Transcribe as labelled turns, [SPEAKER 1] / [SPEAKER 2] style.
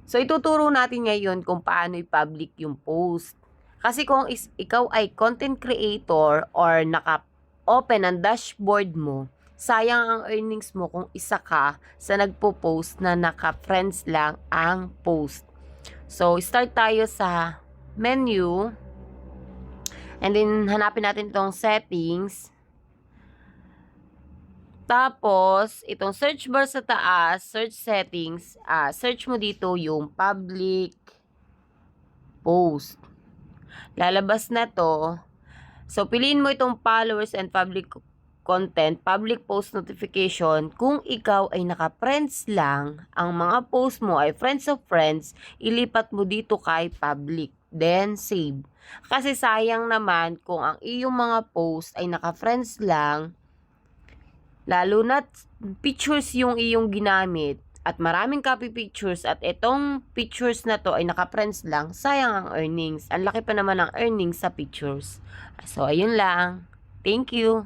[SPEAKER 1] So, ituturo natin ngayon kung paano i-public yung post. Kasi kung ikaw ay content creator or naka-open ang dashboard mo, sayang ang earnings mo kung isa ka sa nagpo-post na naka-friends lang ang post. So, start tayo sa menu. And then, hanapin natin itong settings. Tapos, itong search bar sa taas, search settings, search mo dito yung public post. Lalabas na to. So, piliin mo itong followers and public content, public post notification. Kung ikaw ay naka-friends lang, ang mga post mo ay friends of friends, ilipat mo dito kay public. Then, save. Kasi sayang naman kung ang iyong mga post ay naka-friends lang, lalo na pictures yung iyong ginamit at maraming copy pictures at itong pictures na to ay naka-friends lang, sayang ang earnings. Ang laki pa naman ang earnings sa pictures. So, ayun lang. Thank you.